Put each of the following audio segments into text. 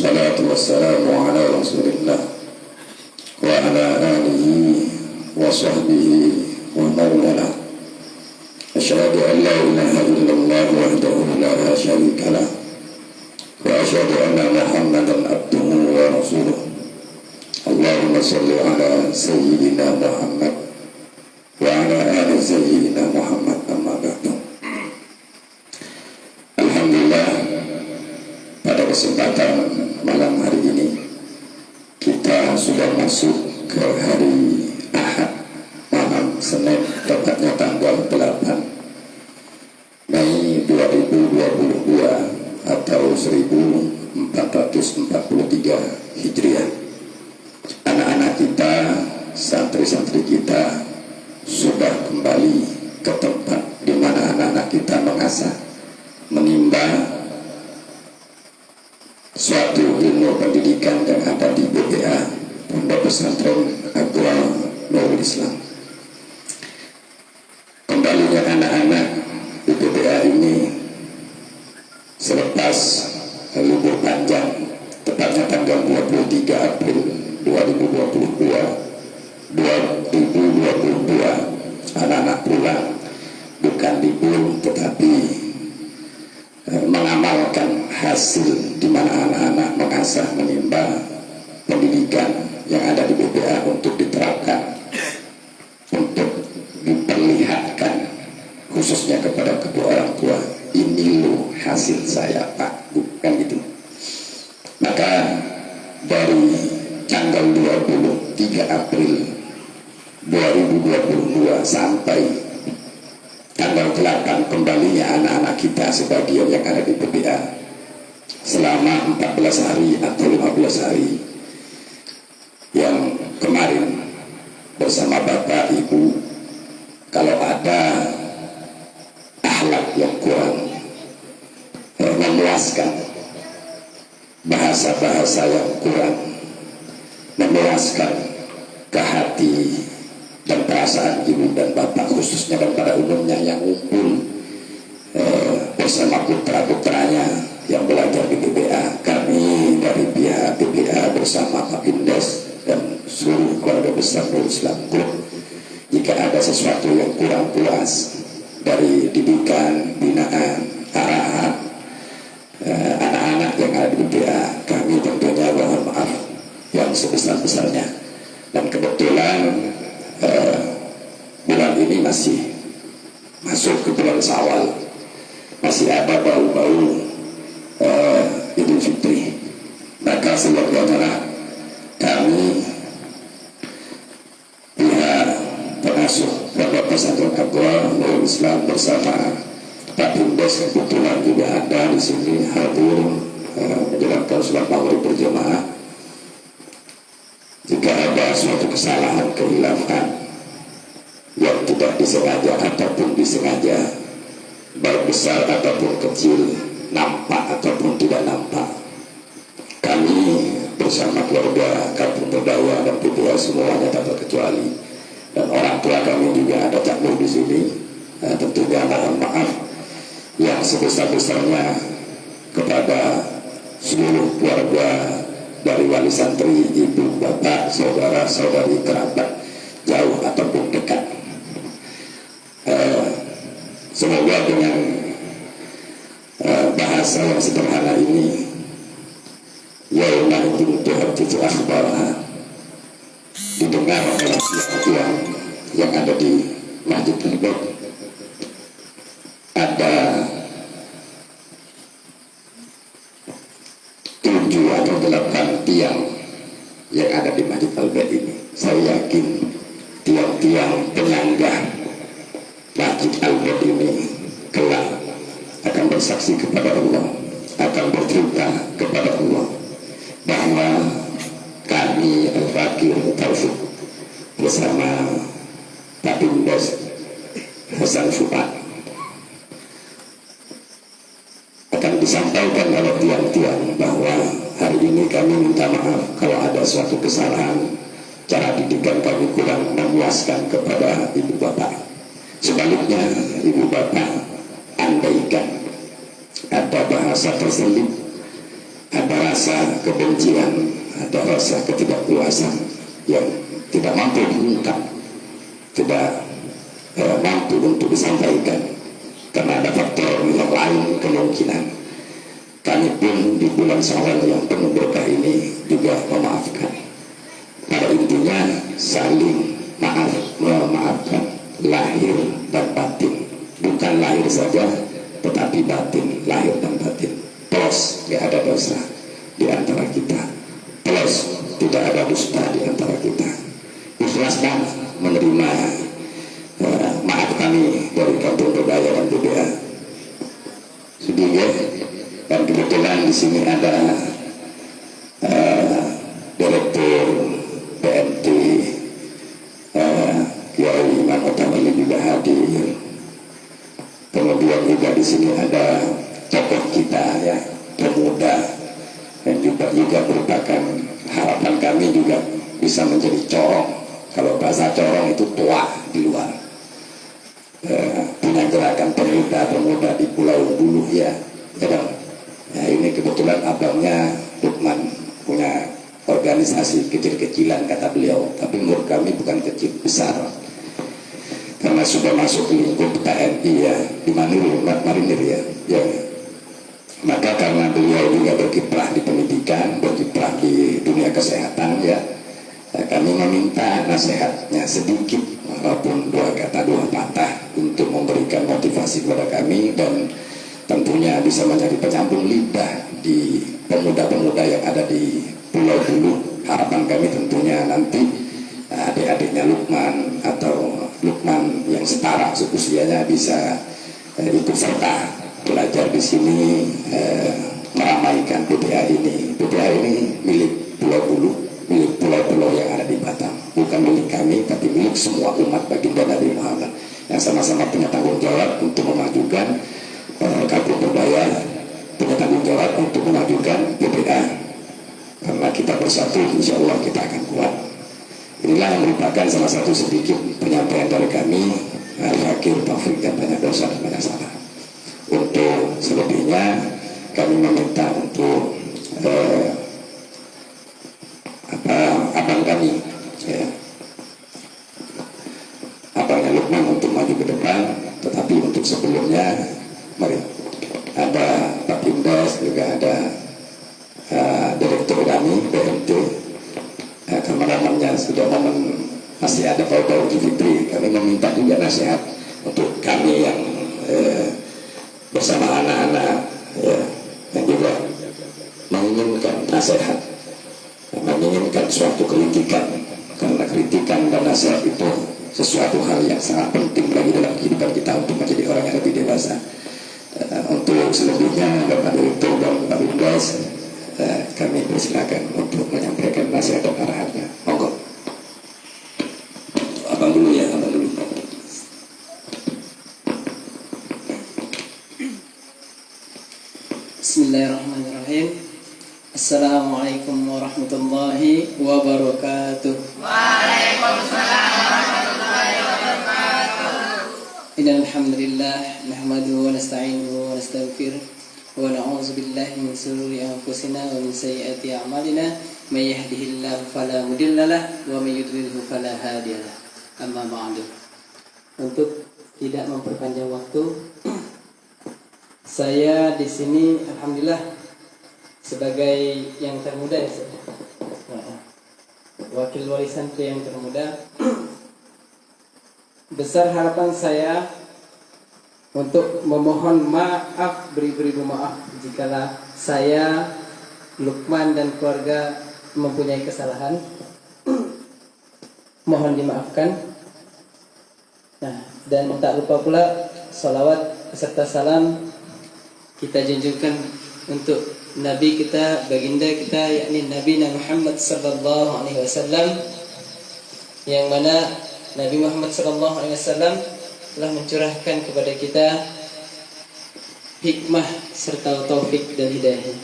Wassalatu wassalamu ala rasulillah wa ala alihi wa sahbihi wa mawala. Asyhadu an la ilaha illallah wahdahu la syarika lah wa asyhadu anna Muhammadan abduhu wa rasuluh. Allahumma salli ala sayyidina Muhammad wa ala ali sayyidina Muhammad, amma ba'du. Alhamdulillah, pada kesempatan malam hari ini kita sudah masuk ke hari Ahad malam Senin, tepatnya tanggal 8 Mei 2022 atau 1443 Hijriah. Anak-anak kita, santri-santri kita sudah kembali ke tempat di mana anak-anak kita mengasah, menimba suatu ilmu pendidikan yang ada di BPA, Pondok Pesantren Aqwa Nurul Islam. Kembalinya anak-anak di BPA ini selepas libur panjang, tepatnya tanggal 23 April 2022, anak-anak pulang bukan libur tetapi mengamalkan hasil di mana anak-anak mengasah, menimba pendidikan yang ada di BPA untuk diterapkan, untuk diperlihatkan khususnya kepada kedua orang tua. Ini loh hasil saya, Pak, bukan gitu. Maka dari tanggal 23 April 2022 sampai tanggal 8 kembalinya anak-anak kita sebagian yang ada di BPA selama 14 hari atau 15 hari yang kemarin bersama Bapak Ibu. Kalau ada akhlak yang kurang memuaskan, bahasa-bahasa yang kurang memuaskan ke hati dan perasaan ibu dan bapak khususnya dan pada umumnya yang ngumpul bersama putra-putranya yang belajar di BPA, kami dari pihak BPA bersama Pak Indes dan seluruh keluarga besar Nurul Islam Group, jika ada sesuatu yang kurang puas dari didikan, binaan, arahan anak-anak yang ada di BPA, kami tentunya mohon maaf yang sebesar-besarnya. Dan kebetulan bulan ini masih masuk ke bulan Syawal, masih ada bau-bau Idul Fitri. Maka sebagaimana kami pihak pengasuh Pondok Pesantren Aqwa Nurul Islam bersama Pak Indes kebetulan juga ada di sini hadir menjalankan sholat maghrib berjamaah. Jika ada suatu kesalahan, kehilafan yang tidak disengaja ataupun disengaja, baik besar ataupun kecil, nampak ataupun tidak nampak, kami bersama keluarga Kampung Berdaya dan PPA semuanya tanpa kecuali, dan orang tua kami juga ada campur di sini, tentunya mohon maaf yang sebesar-besarnya kepada seluruh keluarga dari wali santri, ibu, bapak, saudara, saudari, kerabat jauh ataupun dekat. Semoga dengan bahasa yang sederhana ini, yaumah itu tuhaditsu akhbaraha, didengar oleh pihak yang ada di Masjid Al-Bait. Ada 7 atau 8 tiang yang ada di Masjid Al-Bait ini. Saya yakin tiang-tiang penyangga Masjid Al-Bait ini kelak akan bersaksi kepada Allah, akan bercerita kepada Allah bahwa kami Al-Fakir Taufik bersama Pak Indes Hasan Fuad akan disampaikan oleh tiang-tiang bahwa hari ini kami minta maaf kalau ada suatu kesalahan, cara didikan kami kurang memuaskan kepada ibu bapak. Sebaliknya ibu bapak andaikan ada bahasa terselip, ada rasa kebencian, ada rasa ketidakpuasan yang tidak mampu diungkap, tidak mampu untuk disampaikan karena ada faktor yang lain kemungkinan. Kami pun di bulan Syawal yang penuh berkah ini juga memaafkan. Pada intinya saling memaafkan lahir dan batin, bukan lahir saja tetapi batin, lahir dan batin. Plus tidak ada dosa di antara kita, plus tidak ada dusta di antara kita. Ikhlaskan menerima maaf kami dari Kampung Budaya dan BBA. Sedikit. Dan kebetulan di sini ada Direktur PMT Kiai Imam Utamali juga hadir. Kemudian juga di sini ada tokoh kita ya, pemuda, dan juga merupakan harapan kami juga bisa menjadi corong. Kalau bahasa corong itu tua di luar. Punya gerakan pemuda di Pulau Bulu ya, ya. Nah ini kebetulan abangnya Lukman punya organisasi kecil-kecilan kata beliau, tapi menurut kami bukan kecil, besar, karena sudah masuk lingkup TNI ya, di Marinir ya. Maka karena beliau juga berkiprah di pendidikan, berkiprah di dunia kesehatan ya, kami meminta nasihatnya sedikit, walaupun dua kata dua patah, untuk memberikan motivasi kepada kami dan tentunya bisa menjadi penyambung lidah di pemuda-pemuda yang ada di Pulau Bulu. Harapan kami tentunya nanti adik-adiknya Lukman atau Lukman yang setara seusianya bisa ikut serta belajar di sini, meramaikan BPA ini. BPA ini milik Pulau Bulu, milik pulau-pulau yang ada di Batam, bukan milik kami tapi milik semua umat baginda Nabi Muhammad yang sama-sama punya tanggung jawab untuk memajukan Kampung Budaya, punya tanggung jawab untuk memajukan BPA. Karena kita bersatu, insya Allah kita akan kuat. Inilah yang merupakan salah satu sedikit penyampaian dari kami. Al-Fakir, Taufik, dan banyak dosa dan banyak salah. Untuk selebihnya kami meminta untuk abang kami ya, abangnya Lukman untuk maju ke depan. Tetapi untuk sebelumnya mari, ada Pak Pimdas, juga ada Direktur kami BMT, kameramannya sudah masih ada Pak Fitri. Kami meminta juga nasihat untuk kami yang bersama anak-anak ya, yang juga menginginkan nasihat, menginginkan suatu kritikan, karena kritikan dan nasihat itu sesuatu hal yang sangat penting bagi dalam kehidupan kita untuk menjadi orang yang lebih dewasa. Untuk selebihnya Bapak Direktur dan Pak Bindas, kami persilakan untuk menyampaikan nasihat dan arahannya. Monggo. Abang dulu ya, abang dulu. Bismillahirrahmanirrahim. Assalamualaikum warahmatullahi wabarakatuh. Waalaikumsalam warahmatullahi wabarakatuh. Innal hamdalillah nahmaduhu wa nasta'inuhu wa nastaghfiruh wa na'udzu billahi min shururi anfusina wa min sayyiati a'malina may yahdihillahu fala mudhillalah wa may yudlilhu fala hadiyalah. Amma ba'du. Untuk tidak memperpanjang waktu, saya di sini alhamdulillah sebagai yang termuda ya, wakil wali santri yang termuda. Besar harapan saya untuk memohon maaf, beribu maaf jikalau saya, Lukman dan keluarga mempunyai kesalahan. Mohon dimaafkan. Nah, dan tak lupa pula salawat beserta salam kita junjungkan untuk Nabi kita, baginda kita, yakni Nabi Muhammad sallallahu alaihi wasallam, yang mana Nabi Muhammad sallallahu alaihi wasallam telah mencurahkan kepada kita hikmah serta taufik dan hidayah.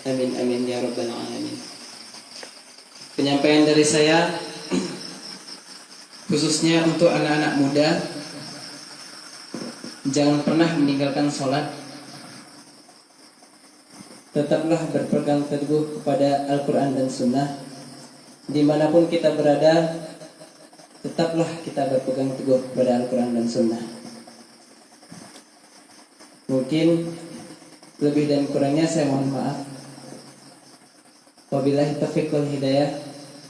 Amin amin ya rabbal alamin. Penyampaian dari saya khususnya untuk anak-anak muda, jangan pernah meninggalkan sholat. tetaplah berpegang teguh kepada Al-Quran dan Sunnah. Dimanapun kita berada, tetaplah kita berpegang teguh kepada Al-Quran dan Sunnah. Mungkin lebih dan kurangnya saya mohon maaf. Wabillahi taufiq wal hidayah.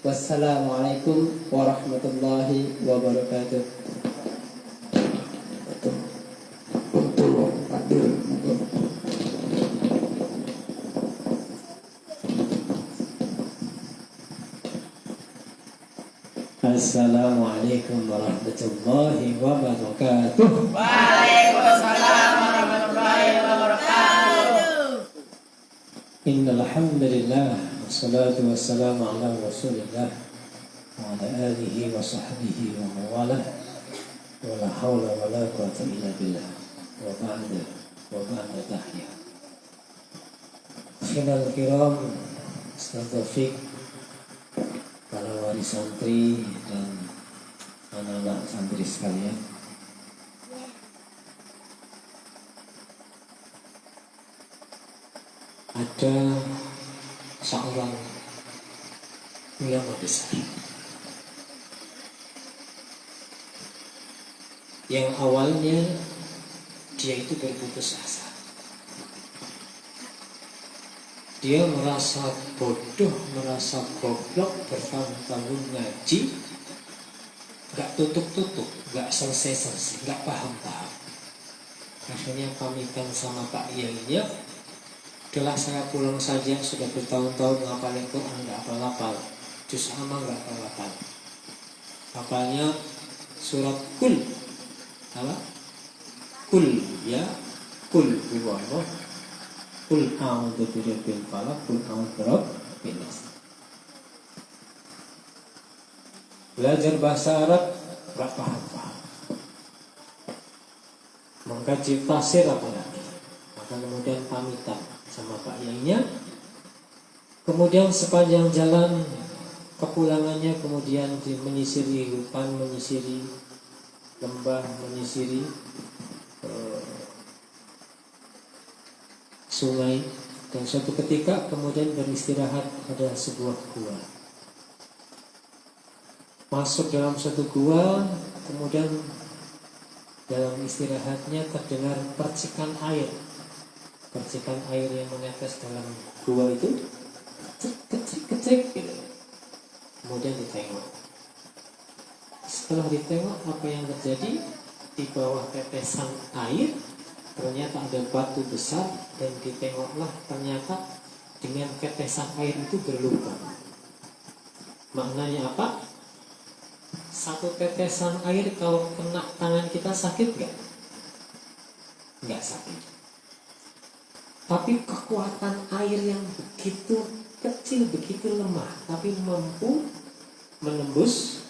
Wassalamualaikum warahmatullahi wabarakatuh. Untuk hadir. Assalamualaikum warahmatullahi wabarakatuh. Waalaikumsalam warahmatullahi wabarakatuh. Innal hamdalillah wassalatu wassalamu ala Rasulillah wa ala alihi wa sahbihi wa mawalah wa la haula wa la quwwata illa billah wa ba'da tahiyah. Akhirul kiram, Ustaz Taufik, para wali santri dan anak-anak santri sekalian, ada seorang ulama besar yang awalnya dia itu berputus asa. Dia merasa bodoh, merasa goblok, bertahun-tahun ngaji, gak tutup-tutup, gak selesai-selesai, gak paham-paham. Akhirnya pamitan sama Pak Yainya, udahlah saya pulang saja, sudah bertahun-tahun ngapalin Quran gak hafal-hafal, juz amma gak hafal-hafal. Hafalnya surat Kul, apa? Kul, ya, Kul huwallah. Kul a'udzu birabbil falaq, kul a'udzu birabbin nas. Belajar bahasa Arab gak paham-paham, mengkaji tafsir apalagi. Maka kemudian pamitan sama Pak Yainya. Kemudian sepanjang jalan kepulangannya kemudian menyisiri hutan, menyisiri lembah, menyisiri sungai, dan suatu ketika kemudian beristirahat pada sebuah gua. Masuk dalam suatu gua, kemudian dalam istirahatnya terdengar percikan air. Percikan air yang menetes dalam gua itu kecil-kecil gitu. Kemudian ditengok. Setelah ditengok, apa yang terjadi? Di bawah tetesan air ternyata ada batu besar, dan ditengoklah ternyata dengan tetesan air itu berlubang. Maknanya apa? Satu tetesan air kalau kena tangan kita sakit gak? Gak sakit. Tapi kekuatan air yang begitu kecil, begitu lemah, tapi mampu menembus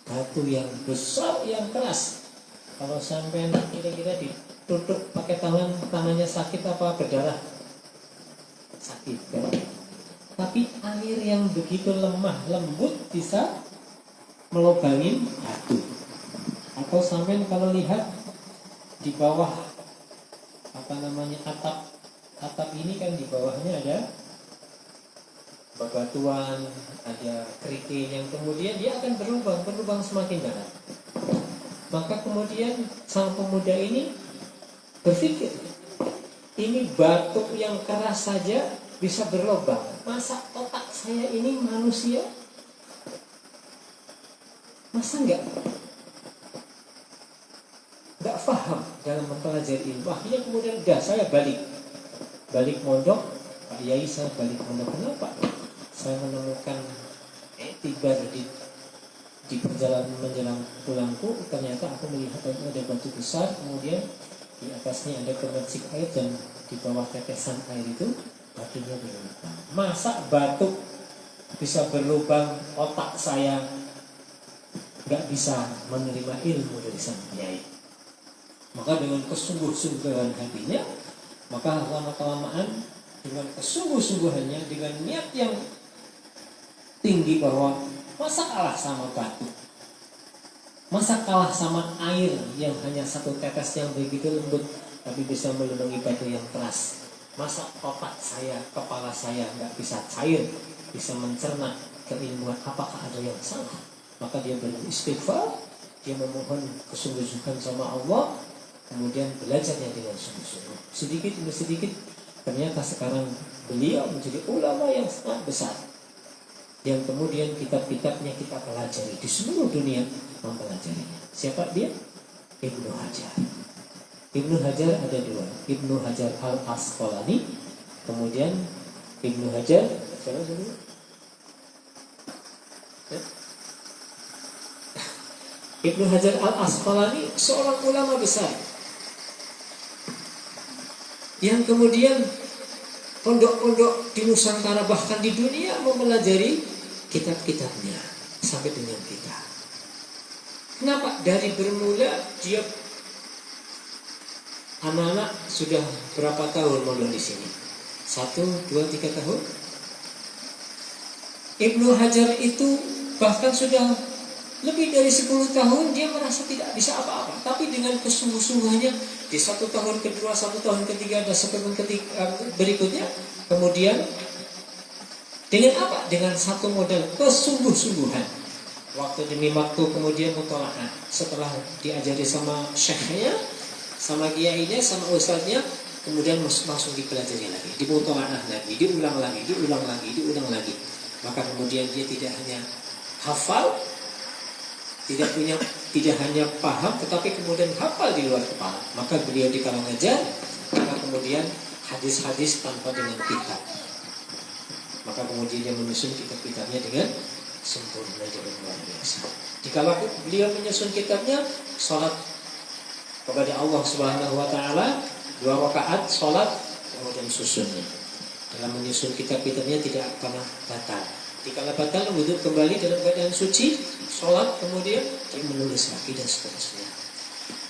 batu yang besar, yang keras. Kalau sampai kira-kira ditutup pakai tangannya sakit apa berdarah? Sakit kan? Tapi air yang begitu lemah, lembut bisa melubangin batu. Atau sampai kalau lihat di bawah atap ini kan di bawahnya ada bebatuan, ada kerikil yang kemudian dia akan berlubang semakin dalam. Maka kemudian sang pemuda ini berpikir, ini batu yang keras saja bisa berlubang, masa otak saya ini manusia, masa enggak paham dalam mempelajari ilmu. Akhirnya kemudian saya balik mondok. Pak Yai, saya balik mondok. Kenapa? Saya menemukan tiba di perjalanan menjelang pulangku, ternyata aku melihat ada batu besar, kemudian di atasnya ada kemercik air, dan di bawah tetesan air itu batunya berlubang. Masa batu bisa berlubang, otak saya gak bisa menerima ilmu dari sang Kiai. Maka dengan kesungguh-sungguhan hatinya, maka lama-kelamaan dengan kesungguh-sungguhannya, dengan niat yang tinggi bahwa masa kalah sama batu, masa kalah sama air yang hanya satu tetes yang begitu lembut tapi bisa melindungi batu yang keras. Masa otak saya, kepala saya nggak bisa cair, bisa mencerna keilmuan, apakah ada yang salah? Maka dia beristighfar, dia memohon kesungguh-sungguhan sama Allah, kemudian belajarnya dengan sungguh-sungguh. Sedikit demi sedikit, ternyata sekarang beliau menjadi ulama yang sangat besar, yang kemudian kitab-kitabnya kita pelajari di seluruh dunia mempelajarinya. Siapa dia? Ibnu Hajar. Ibnu Hajar ada dua, Ibnu Hajar Al-Asqalani, kemudian Ibnu Hajar siapa dulu? Ibnu Hajar Al-Asqalani seorang ulama besar yang kemudian pondok-pondok di Nusantara bahkan di dunia mempelajari kitab-kitabnya sampai dengan kita. Kenapa? Dari bermula dia anak-anak sudah berapa tahun mondok di sini? 1, 2, 3 tahun. Ibnu Hajar itu bahkan sudah lebih dari 10 tahun dia merasa tidak bisa apa-apa. Tapi dengan kesungguh-sungguhannya di 1 tahun kedua, 1 tahun ketiga, dan 1 tahun berikutnya, kemudian dengan apa? Dengan satu modal kesungguh-sungguhan. Waktu demi waktu, kemudian mutola'ah. Setelah diajari sama syekhnya, sama kiainya, sama ustadznya, kemudian langsung dipelajari lagi, dimutola'ah lagi, diulang lagi, diulang lagi, diulang lagi. Maka kemudian dia tidak hanya hafal, tidak hanya paham, tetapi kemudian hafal di luar kepala. Maka beliau di kalangan ngajar, maka kemudian hadis-hadis tanpa dengan kitab. Maka kemudian dia menyusun kitab-kitabnya dengan sempurna dan luar biasa. Jikalau beliau menyusun kitabnya, salat kepada Allah Subhanahu wa taala 2 rakaat salat, kemudian susunnya. Dalam menyusun kitab-kitabnya tidak pernah batal. Jika batal, wudhu kembali dalam keadaan suci, salat, kemudian dia menulis lagi dan seterusnya.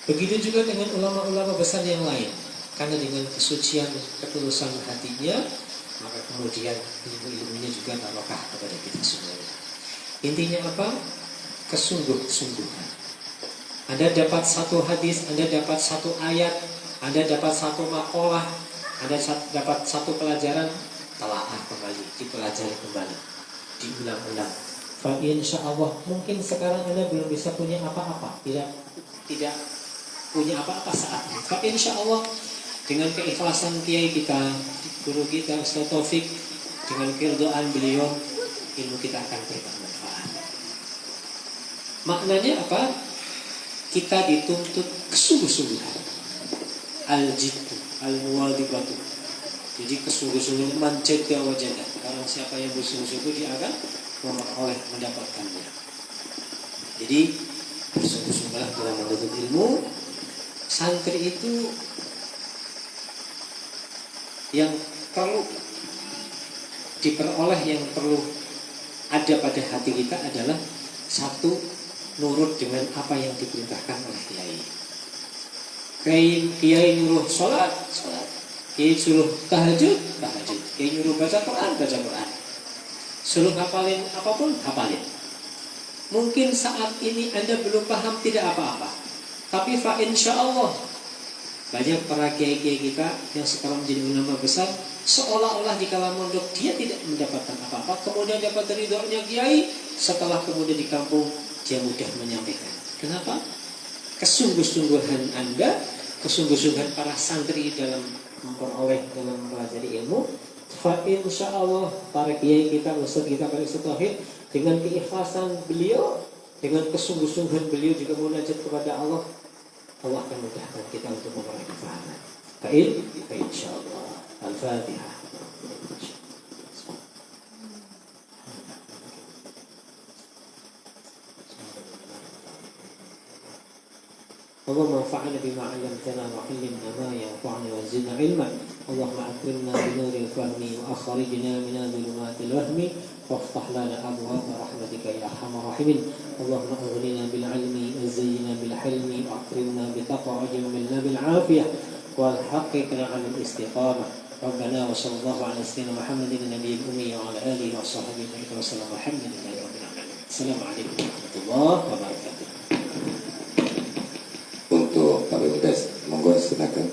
Begitu juga dengan ulama-ulama besar yang lain. Karena dengan kesucian, ketulusan hatinya, maka kemudian ilmu-ilmunya juga barokah kepada kita semuanya. Intinya apa? Kesungguh-sungguhan. Anda dapat satu hadis, Anda dapat satu ayat, Anda dapat satu makalah, Anda dapat satu pelajaran, telaah kembali, dipelajari kembali, diulang-ulang. Fa insyaallah mungkin sekarang Anda belum bisa punya apa-apa, tidak punya apa-apa saat ini. Fa insyaallah dengan keikhlasan kiai kita, guru kita Ustaz Taufik, dengan keridhaan beliau, ilmu kita akan bermanfaat. Maknanya apa? Kita dituntut kesungguh-sungguhan. Al-jiddu, al-muwadibatu. Jadi kesungguh-sungguhan, manjaga wajahnya. Karena siapa yang bersungguh-sungguh dia akan memperoleh mendapatkannya. Jadi bersungguh-sungguhlah dalam menuntut ilmu. Santri itu yang perlu diperoleh, yang perlu ada pada hati kita adalah satu, nurut dengan apa yang diperintahkan oleh kiai. Kiai nyuruh sholat, kiai suruh tahajud, kiai nyuruh baca Quran, suruh hafalin apapun, hafalin. Mungkin saat ini Anda belum paham, tidak apa-apa, tapi fa insyaallah banyak para kiai-kiai kita yang sekarang menjadi ulama besar, seolah-olah di kala mondok dia tidak mendapatkan apa-apa, kemudian dapat ridhonya kiai, setelah kemudian di kampung dia mudah menyampaikan. Kenapa? Kesungguh-sungguhan Anda, kesungguh-sungguhan para santri dalam memperoleh, dalam mempelajari ilmu. Fa insyaallah para kiai kita, ustaz kita, para ustaz tauhid, dengan keikhlasan beliau, dengan kesungguh-sungguhan beliau juga munajat kepada Allah, Allah akan mudahkan kita untuk memperoleh kefahaman. Fa insyaallah. Al-Fatihah. اللهم انفعنا بما علمتنا وعلمنا ما ينفعنا وزدنا علما. اللهم اكرمنا بنور الفهم واخرجنا من ظلمات الوهم وافتح لنا ابواب رحمتك يا ارحم الراحمين. اللهم اغننا بالعلم وزينا بالحلم واكرمنا بالتقوى وجملنا بالعافيه والحققنا على الاستقامه. ربنا وصلى الله على سيدنا محمد النبي الامي وعلى اله وصحبه وسلم. الحمد لله رب العالمين. السلام عليكم ورحمه الله وبركاته. Untuk Pak Bimdes, monggo silakan.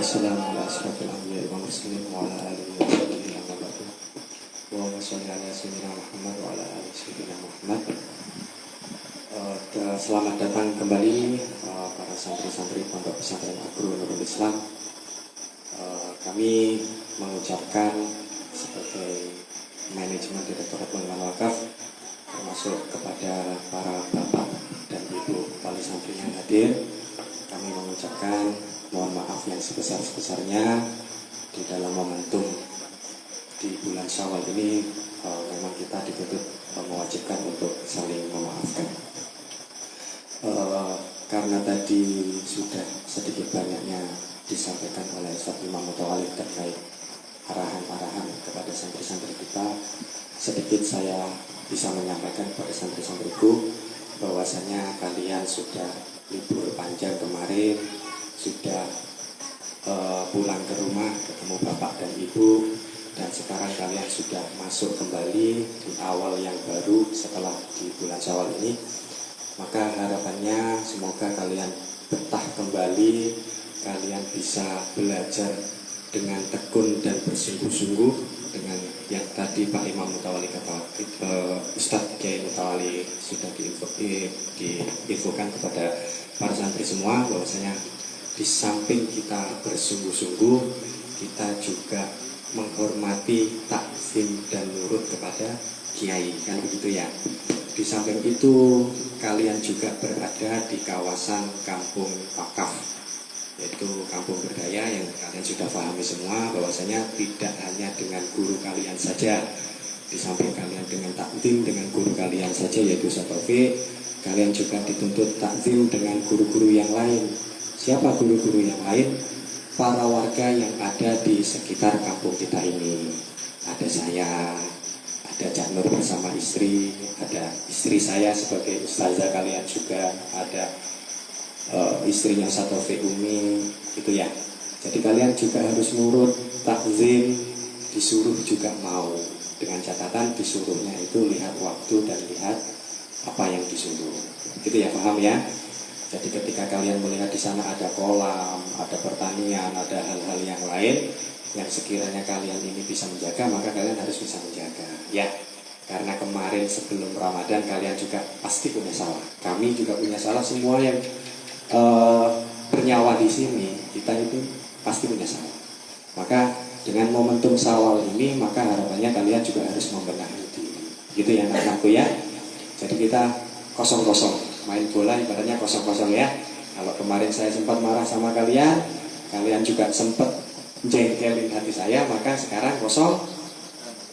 wassalamu ala asyrafil anbiya'i wal mursalin wa ala alihi wa sahbihi wa man walah. Allahumma shalli ala sayyidina Muhammad wa ala ali sayyidina Muhammad. Selamat datang kembali para santri-santri Pondok Pesantren Agro Nurul Islam. Kami mengucapkan sebagai manajemen Direktorat Pengelolaan Wakaf, termasuk kepada para bapak dan ibu wali santri yang hadir, kami mengucapkan mohon maaf yang sebesar-besarnya di dalam momentum di bulan Syawal ini. Memang kita dituntut mewajibkan untuk saling memaafkan. Karena tadi sudah sedikit banyaknya disampaikan oleh Ustaz Imam Mutawalli terkait arahan-arahan kepada santri-santri kita, sedikit saya bisa menyampaikan kepada santri-santriku bahwasanya kalian sudah libur panjang kemarin, sudah pulang ke rumah ketemu bapak dan ibu, dan sekarang kalian sudah masuk kembali di awal yang baru setelah di bulan Syawal ini. Maka harapannya semoga kalian betah kembali, kalian bisa belajar dengan tekun dan bersungguh-sungguh dengan yang tadi Pak Imam Mutawalli kata, Ustadz Kiai Mutawalli sudah diinfokan kepada para santri semua bahwasanya di samping kita bersungguh-sungguh, kita juga menghormati, takzim dan nurut kepada kiai, kan begitu ya. Di samping itu kalian juga berada di kawasan kampung wakaf, yaitu kampung berdaya yang kalian sudah pahami semua bahwasanya tidak hanya dengan guru kalian saja. Di samping kalian dengan takzim dengan guru kalian saja yaitu Ustaz Taufik, kalian juga dituntut takzim dengan guru-guru yang lain. Siapa guru-guru yang lain? Para warga yang ada di sekitar kampung kita ini. Ada saya, ada Cak Nur bersama istri, ada istri saya sebagai ustazah kalian juga, ada istrinya Ustaz Taufik Umi, gitu ya. Jadi kalian juga harus nurut, takzim, disuruh juga mau. Dengan catatan disuruhnya itu lihat waktu dan lihat apa yang disuruh. Gitu ya, paham ya? Jadi ketika kalian melihat di sana ada kolam, ada pertanian, ada hal-hal yang lain yang sekiranya kalian ini bisa menjaga, maka kalian harus bisa menjaga. Ya, karena kemarin sebelum Ramadan kalian juga pasti punya salah. Kami juga punya salah, semua yang bernyawa di sini kita itu pasti punya salah. Maka dengan momentum Syawal ini, maka harapannya kalian juga harus membenahi diri. Gitu ya anak-anakku ya. Jadi kita kosong-kosong. Main bola ibaratnya kosong-kosong ya. Kalau kemarin saya sempat marah sama kalian, kalian juga sempat jengkelin hati saya, maka sekarang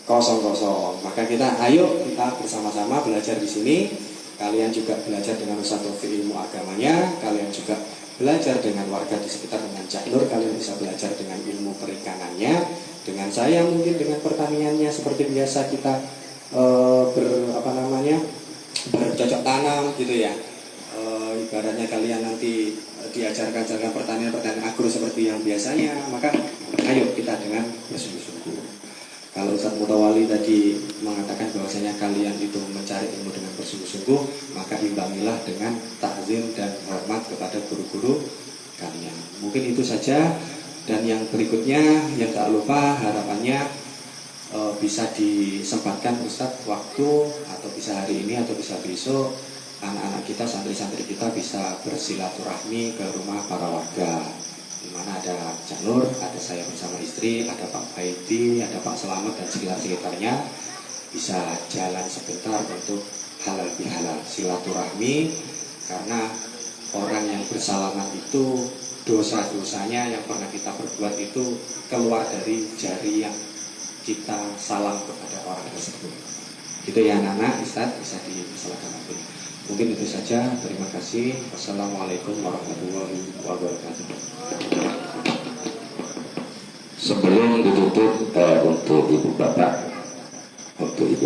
kosong-kosong. Maka kita kita bersama-sama belajar di sini. Kalian juga belajar dengan Ustaz Taufik ilmu agamanya, kalian juga belajar dengan warga di sekitar, dengan Cak Nur, kalian bisa belajar dengan ilmu perikanannya, dengan saya mungkin dengan pertaniannya seperti biasa kita bercocok tanam gitu ya. Ibaratnya kalian nanti diajarkan pertanian agro seperti yang biasanya, maka ayo kita dengan bersungguh-sungguh. Kalau Ustaz Mutawalli tadi mengatakan bahwasanya kalian itu mencari ilmu dengan bersungguh-sungguh, maka imbangilah dengan takzim dan hormat kepada guru-guru kalian. Mungkin itu saja. Dan yang berikutnya yang tak lupa, harapannya bisa disempatkan Ustadz waktu, atau bisa hari ini atau bisa besok, anak-anak kita, santri-santri kita bisa bersilaturahmi ke rumah para warga, di mana ada Cak Nur, ada saya bersama istri, ada Pak Baiti, ada Pak Selamat dan sekitar-sekitarnya, bisa jalan sebentar untuk halal bihalal silaturahmi, karena orang yang bersalaman itu dosa-dosanya yang pernah kita perbuat itu keluar dari jari yang kita salam kepada orang tersebut. Gitu ya anak-anak, Ustaz bisa dilaksanakan. Mungkin itu saja. Terima kasih. Wassalamualaikum warahmatullahi wabarakatuh. Sebelum ditutup untuk ibu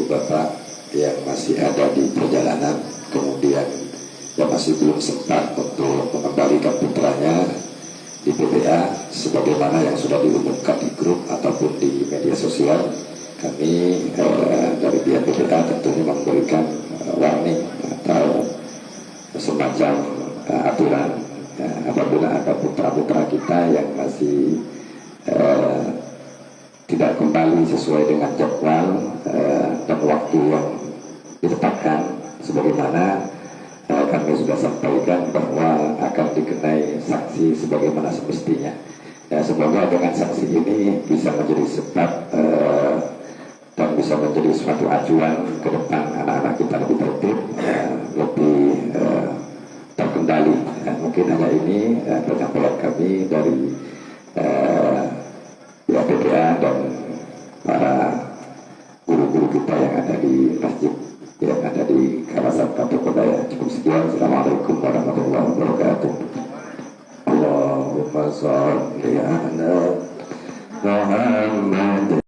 bapak yang masih ada di perjalanan, kemudian yang masih belum sempat untuk mengembalikan putranya di PPA, sebagaimana yang sudah diumumkan di grup ataupun di media sosial, kami dari pihak PPA tentunya memberikan warning atau semacam aturan apabila ada putra-putra kita yang masih tidak kembali sesuai dengan jadwal dan waktu yang ditetapkan, sebagaimana kami sudah sampaikan bahwa akan dikenai sanksi sebagaimana semestinya. Semoga dengan sanksi ini bisa menjadi sebab dan bisa menjadi suatu acuan ke depan anak-anak kita lebih tertib, lebih terkendali. Mungkin hanya ini penyampaian kami dari PPA dan para guru-guru kita yang ada di masjid yang ada di kawasan Kampung Kodaya. Cukup sekian. Assalamualaikum warahmatullahi wabarakatuh. Allahumma sholli ala Muhammad